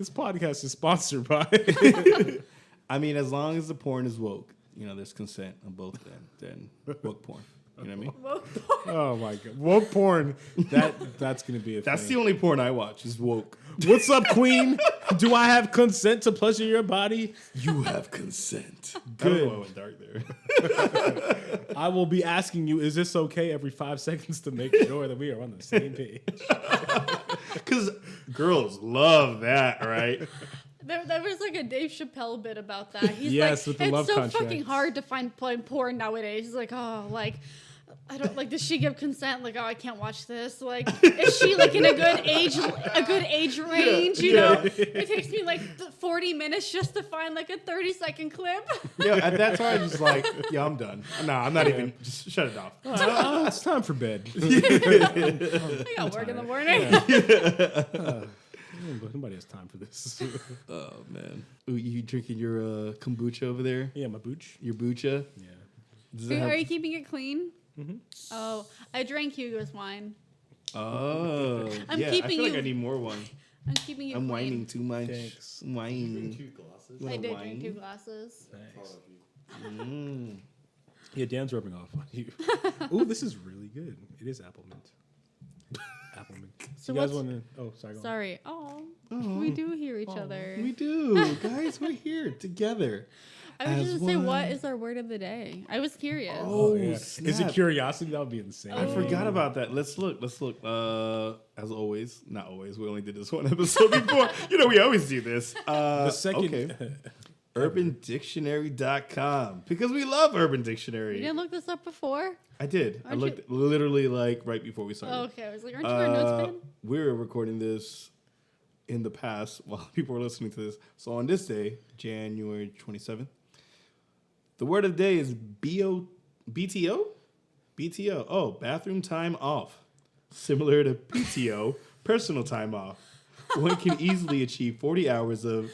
podcast is sponsored by. I mean, as long as the porn is woke, there's consent on both then woke porn. You know what I mean? Oh my God. Woke porn. That's going to be a That's thing. the only porn I watch is woke. What's up, Queen? Do I have consent to pleasure your body? You have consent. Good. I don't know why I went dark there. I will be asking you, is this okay every 5 seconds to make sure that we are on the same page? Because girls love that, right? There was like a Dave Chappelle bit about that. He's Yes, like, with the it's love so contract. fucking hard to find porn nowadays. He's like, oh, like, I don't like. Does she give consent? Like, oh, I can't watch this. Like, is she like in a good age range? You know, it takes me like 40 minutes just to find like a 30-second clip. Yeah, at that time, just like, yeah, I'm done. No, I'm not even. Just shut it off. It's time for bed. I got work in the morning. Nobody has time for this. Oh man, Ooh, you drinking your kombucha over there? Yeah, my booch. Your bucha? Yeah. Does it have- Are you keeping it clean? Oh, I drank Hugo's wine. Oh, I'm yeah. I keeping feel like you- I need more wine. I'm keeping it I'm clean. whining too much. Thanks. I'm whining. 2 glasses. I did wine. drink 2 glasses. Nice. Yeah, Dan's rubbing off on you. Ooh, this is really good. It is apple mint. Apple mint. So you guys what's- want to? Oh, sorry. Go on. Sorry. Oh, we do hear each other. We do, guys. We're here together. I was as just gonna say, what one. is our word of the day? I was curious. Oh, Yeah. Is it snap. curiosity? That would be insane. I forgot about that. Let's look. As always, not always. We only did this one episode before. We always do this. The second. Okay. UrbanDictionary.com because we love Urban You Dictionary. didn't look this up before? I did. I Aren't looked literally like right before we started. Oh, okay. I was like, aren't you wearing notes, man? We're recording this in the past while people are listening to this. So on this day, January 27th, the word of the day is BTO? BTO. Oh, bathroom time off. Similar to PTO, personal time off. One can easily achieve 40 hours of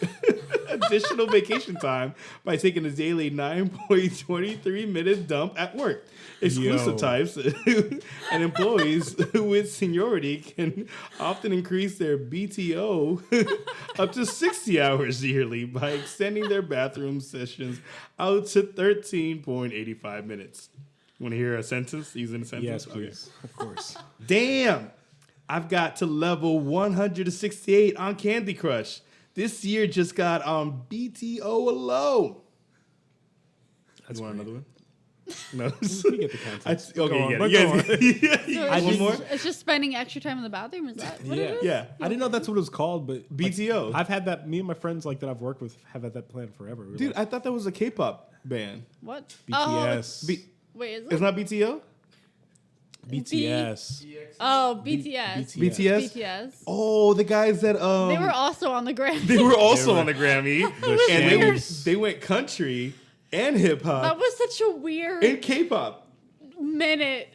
additional vacation time by taking a daily 9.23 minute dump at work. Exclusive Yo. types and employees with seniority can often increase their BTO up to 60 hours yearly by extending their bathroom sessions out to 13.85 minutes. Want to hear a sentence? Using a sentence? Yes, Okay. please. Of course. Damn! I've got to level 168 on Candy Crush. This year just got on BTO alone. That's You want great. another one? No. We get the context. Okay, Go on, yeah. but You go guys, on. yeah. So One more? it's just spending extra time in the bathroom? Is that what it is? Yeah. I didn't know that's what it was called, but like, BTO. I've had that. Me and my friends that I've worked with have had that plan forever. We're Dude, like, I thought that was a K-pop band. What? BTS. Oh, wait, is it? It's not BTO? BTS. Oh, BTS. BTS? BTS. Oh, the guys that They were also on the Grammy. they were also They were- on the Grammy, The and Shaggies. they went country and hip That hop was such a weird and K-pop. minute.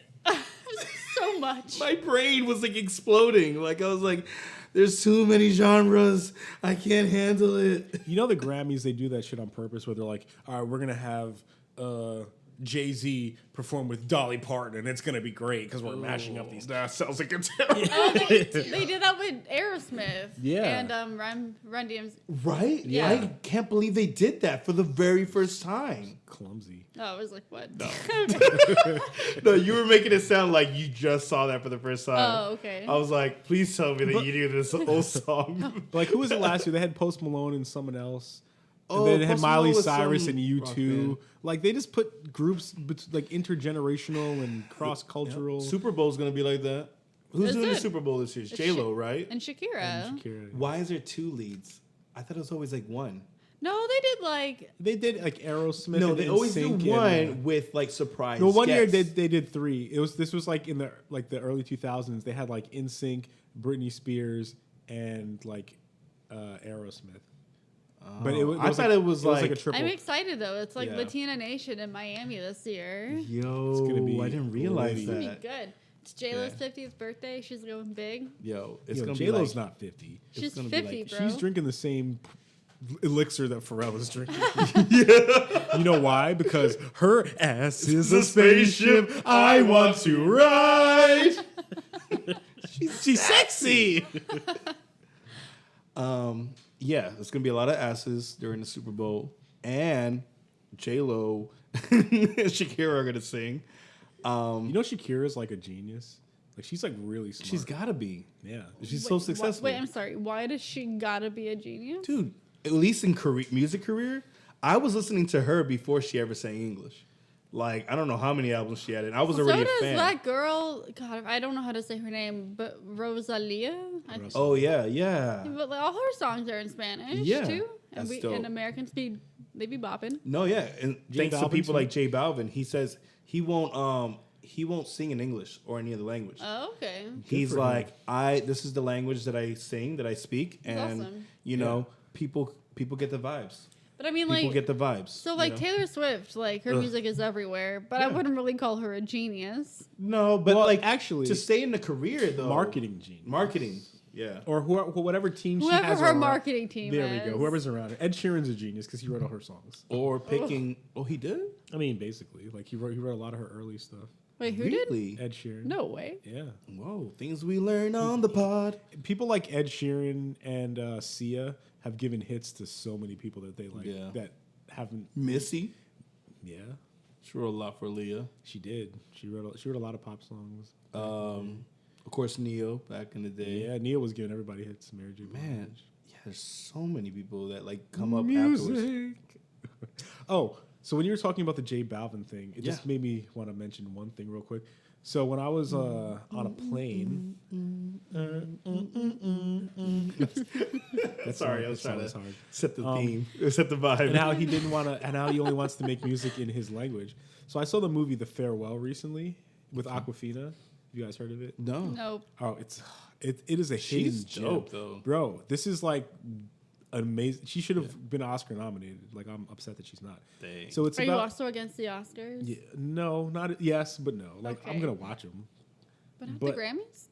So much. My brain was like exploding. Like I was like, "There's too many genres. I can't handle it." You know the Grammys, they do that shit on purpose where they're like, all right, we're going to have Jay-Z perform with Dolly Parton and it's going to be great because we're mashing up these. That sounds like it's terrible. Oh, they did that with Aerosmith. Yeah. And Run DMC. Right? Yeah. I can't believe they did that for the very first time. Clumsy. Oh, I was like, what? No, you were making it sound like you just saw that for the first time. Oh, okay. I was like, please tell me that you knew this whole song. Like, who was it last year? They had Post Malone and someone else. Oh, And then they had Post Miley Malone was Cyrus some and rock U2. band. Like, they just put groups like intergenerational and cross-cultural. Super Bowl's going to be like that. Who's Is doing the it? Super Bowl this year? It's It's J-Lo, right? And Shakira. Shakira. Why is there two leads? I thought it was always like one. No, they did like. They did like Aerosmith. No, and they always do NSYNC one and, with like surprise no, one year guests. they did three. This was like in the early 2000s. They had like NSYNC, Britney Spears, and like Aerosmith. But I thought it was a like- triple. I'm excited though. It's like Yeah. Latina Nation in Miami this year. Yo, It's gonna be I didn't realize litty. Be that. good. It's J-Lo's Yeah. 50th birthday. She's going big. Yo, it's Yo, gonna J-Lo's be like, not 50. She's gonna be 50, like- bro. She's drinking the same elixir that Pharrell is drinking. You know why? Because her ass is a spaceship I want to ride. She's sexy. yeah, it's gonna be a lot of asses during the Super Bowl, and J-Lo and Shakira are gonna sing. You know Shakira's like a genius. Like she's like really smart. She's gotta be. yeah. She's so Wait, successful. Wait, I'm sorry. Why does she gotta be a genius? Dude, at least in music career, I was listening to her before she ever sang English. Like, I don't know how many albums she had, and I was So already does a fan. that girl. God, I don't know how to say her name, but Rosalia. Oh yeah, yeah. But like, all her songs are in Spanish Yeah, too, that's and dope. and Americans they be bopping. No, yeah, and J thanks to Balvin people too? like J Balvin, he says he won't sing in English or any other language. Oh, okay. He's for him. like, this is the language that I sing, that I speak, and awesome. you know, people get the vibes. But I mean, People like, get the vibes. so you like know? Taylor Swift, like her music is everywhere, but I Yeah. wouldn't really call her a genius. No, but Well, like actually- to stay in the career though, marketing genius. marketing, yeah. Or whatever team she Whoever has. her around- marketing team There we is. go. Whoever's around her. Ed Sheeran's a genius because he wrote all her songs. Or picking. Oh, he did. I mean, basically, like he wrote a lot of her early stuff. Wait, who did? Really? Ed Sheeran. No way. Yeah. Whoa, things we learn on the pod. People like Ed Sheeran and Sia have given hits to so many people that they like Yeah. that haven't. Missy, Yeah, she wrote a lot for Leah. she did. She wrote a lot of pop songs. Of course, Neo back in the day. Yeah, Nia was giving everybody hits. Mary J. Man, Blige. yeah, there's so many people that like come up afterwards. Music. Oh, so when you were talking about the J Balvin thing, it Yeah. just made me want to mention one thing real quick. So when I was on a plane, Sorry, I was that trying song to is hard. set the theme, set the vibe. And how he didn't want to, and how he only wants to make music in his language. So I saw the movie The Farewell recently with Aquafina. Have you guys heard of it? no, Nope. Oh, it is a She's hidden dope, gem. though. Bro, this is like amazing. She should have been Oscar nominated. Like I'm upset that she's not. Dang. So it's Are you about also against the Oscars? yeah, no, not yes, but no. Like I'm Okay. gonna watch them. But not But- the Grammys?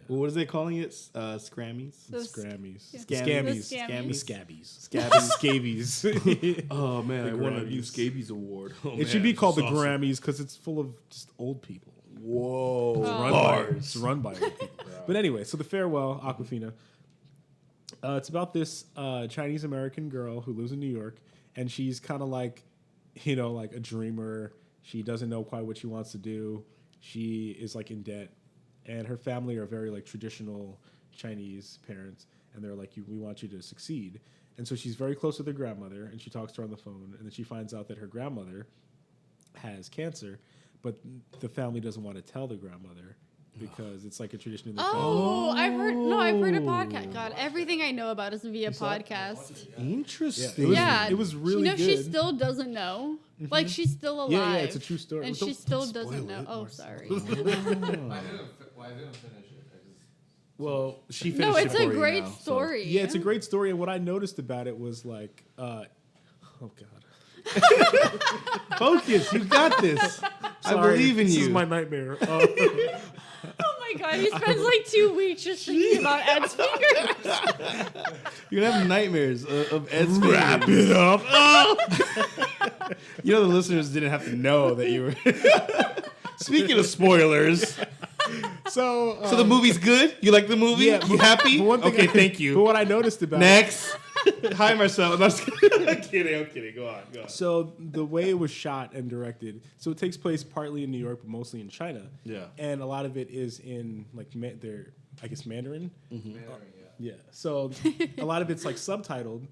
Well, what are they calling it? Scrammies. The Scrammies, yeah. Scammies, The Scabbies, Scabbies. Scabies. Oh man, I The won a Grammys. new Scabies award. Oh, It man, should be called the this is awesome. Grammys because it's full of just old people. Whoa, It's run by old people. But anyway, so The Farewell, Aquafina. It's about this Chinese American girl who lives in New York, and she's kind of like, like a dreamer. She doesn't know quite what she wants to do. She is like in debt, and her family are very like traditional Chinese parents, and they're like, we want you to succeed. And so she's very close to their grandmother, and she talks to her on the phone, and then she finds out that her grandmother has cancer, but the family doesn't want to tell the grandmother because it's like a tradition in the family. Oh, I've heard a podcast. God, everything I know about is via podcast. Interesting. It was- Yeah, it was really She good. still doesn't know. Like she's still alive. Yeah, it's a true story. And Don't- she still don't doesn't spoil know. it, Oh, Marcella. sorry. I didn't finish it. I just Well, She No, finished it's it a for you great now, so- story. yeah, it's a great story. And what I noticed about it was like, oh god, Focus. You got this. I Sorry, believe in this you. is my nightmare. Oh my god, he spends like 2 weeks just thinking about Ed's fingers. You're gonna have nightmares of Ed's Wrap fingers. it up. You know, the listeners didn't have to know that you were. Speaking of spoilers, So the movie's good. You like the movie? Yeah, You happy? but one thing Okay, thank But you. what I noticed about it, Next. Hi, Marcella. I'm kidding. Go on. so the way it was shot and directed, so it takes place partly in New York, but mostly in China. Yeah. And a lot of it is in like their, I guess, Mandarin. Mandarin, Yeah. So a lot of it's like subtitled,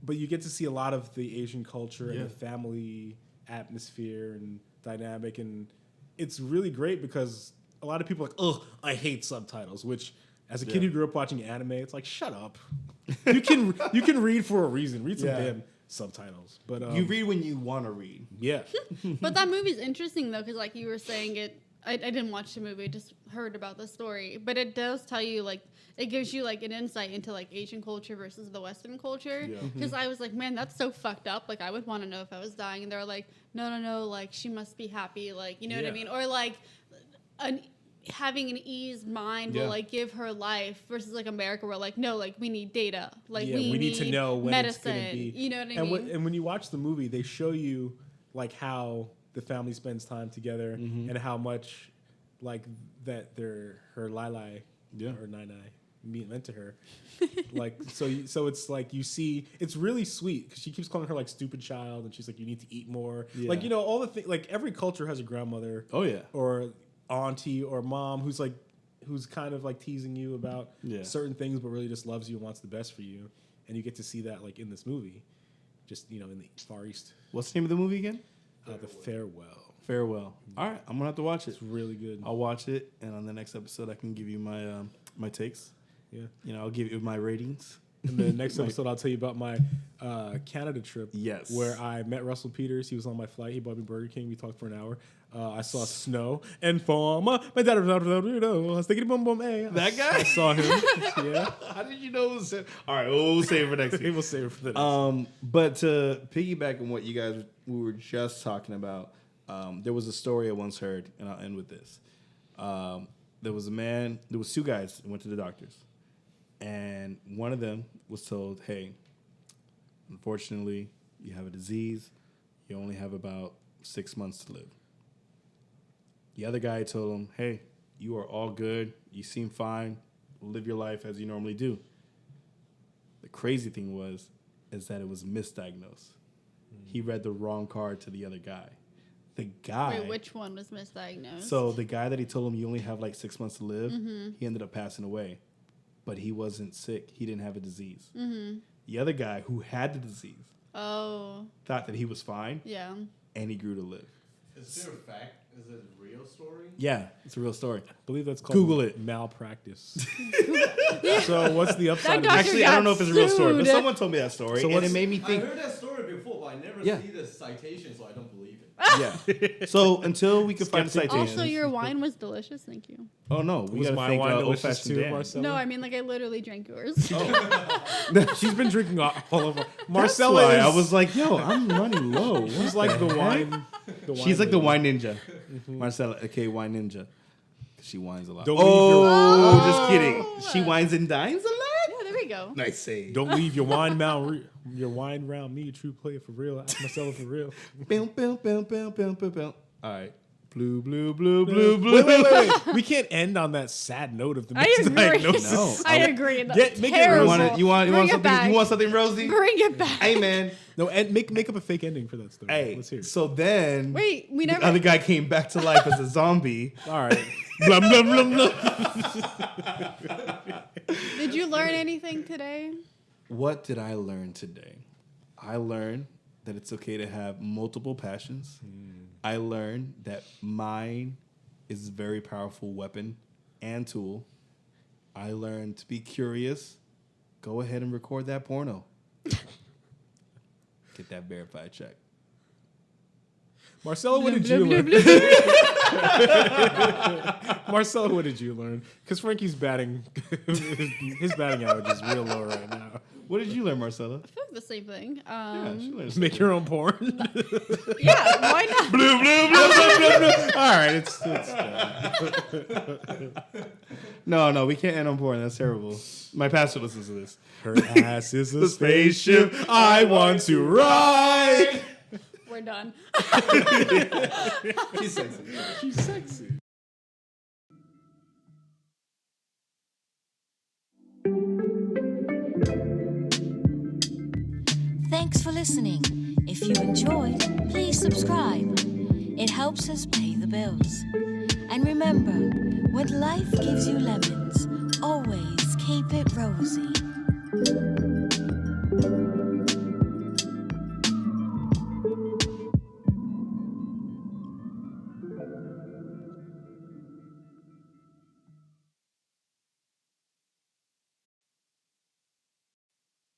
but you get to see a lot of the Asian culture Yeah. and the family atmosphere and dynamic, and it's really great because a lot of people are like, oh, I hate subtitles. Which, as a kid who grew up watching anime, it's like, shut up. you can read for a reason. Read some Yeah. damn subtitles. But You read when you want to read. yeah. But that movie's interesting though, because like you were saying it. I didn't watch the movie, just heard about the story. But it does tell you, like, it gives you, like, an insight into, like, Asian culture versus the Western culture. Yeah. Because I was like, man, that's so fucked up. Like, I would want to know if I was dying. And they're like, no, like, she must be happy. Like, you know what I Yeah. mean? Or, like, having an eased mind Yeah. will, like, give her life versus, like, America where, like, no, like, we need data. Like, Yeah, we need to know when medicine. it's going to be. You know what I and mean? And when you watch the movie, they show you like how the family spends time together and how much like that her Lai Yeah. or Nai meant to her. Like so it's like you see it's really sweet because she keeps calling her like stupid child and she's like you need to eat more. Yeah. Like, you know, all the things, like every culture has a grandmother Oh yeah. or auntie or mom who's kind of like teasing you about Yeah. certain things, but really just loves you and wants the best for you. And you get to see that like in this movie, just, you know, in the Far East. What's the name of the movie again? The Farewell. Farewell. All right, I'm gonna have to watch it. It's really good. I'll watch it, and on the next episode, I can give you my my takes. Yeah. You know, I'll give you my ratings. And the next episode, I'll tell you about my Canada trip. Yes. Where I met Russell Peters. He was on my flight. He bought me Burger King. We talked for an hour. I saw snow and foam. My dad was thinking boom boom. Hey, That guy? I saw him. Yeah. How did you know it was? All right, we'll save it for next We week. will save it for the next. But to piggyback on what we were just talking about, there was a story I once heard, and I'll end with this. There was two guys who went to the doctors, and one of them was told, hey, unfortunately, you have a disease. You only have about 6 months to live. The other guy told him, hey, you are all good. You seem fine. Live your life as you normally do. The crazy thing is that it was misdiagnosed. He read the wrong card to the other guy. The guy. Wait, which one was misdiagnosed? So the guy that he told him you only have like 6 months to live, he ended up passing away. But he wasn't sick. He didn't have a disease. The other guy who had the disease Oh, thought that he was fine, yeah. and he grew to live. Is there a fact? Is it a real story? Yeah, it's a real story. I believe that's called Google it. malpractice. So what's the upside? That of doctor Actually, I don't know if it's a real story, but sued. someone told me that story, So and it what's- made me I think. heard that story before, but I never Yeah. see the citation, so I don't believe it. Yeah. So until we can find a Skeptic. citation. Also, your wine was delicious. Thank you. Oh no, we Was gotta my thank wine old delicious fashioned too, Dan. Marcella? No, I mean, like, I literally drank yours. She's been drinking all of her. That's Marcella why is, I was like, yo, I'm running low. she's like the wine. She's like the lady. wine ninja. Marcella, aka wine ninja. She whines a lot. Don't leave your- Just kidding. She whines and dines a lot? Yeah, there we go. Nice save. Don't leave your wine around me, true player for real. Ask Marcella for real. Boom, boom, boom, boom, boom, boom, boom. All right. Blue, blue, blue, blue, blue. Wait. We can't end on that sad note of the I agree. misdiagnosis. No. I agree. That's Make it real. terrible. You want Bring it something? back. You want something, Rosey? Bring it back. Hey, man. No, and make up a fake ending for that story. Hey. Let's hear it. So then, Wait, we the never. other guy came back to life as a zombie. All right. Blum, blum, blum, blum. Did you learn anything today? What did I learn today? I learned that it's okay to have multiple passions. I learned that mine is a very powerful weapon and tool. I learned to be curious. Go ahead and record that porno. Get that verified check. Marcella, what did you learn? Marcella, what did you learn? Because Frankie's batting, his batting average is real low right now. What did you learn, Marcella? I feel like the same thing. Yeah, she learned Make your own porn. Yeah, why not? All right, it's No, we can't end on porn. That's terrible. My pastor listens to this. her ass is a spaceship I want to ride. We're done. She's sexy. She's sexy. Thanks for listening. If you enjoyed, please subscribe. It helps us pay the bills. And remember, when life gives you lemons, always keep it rosy.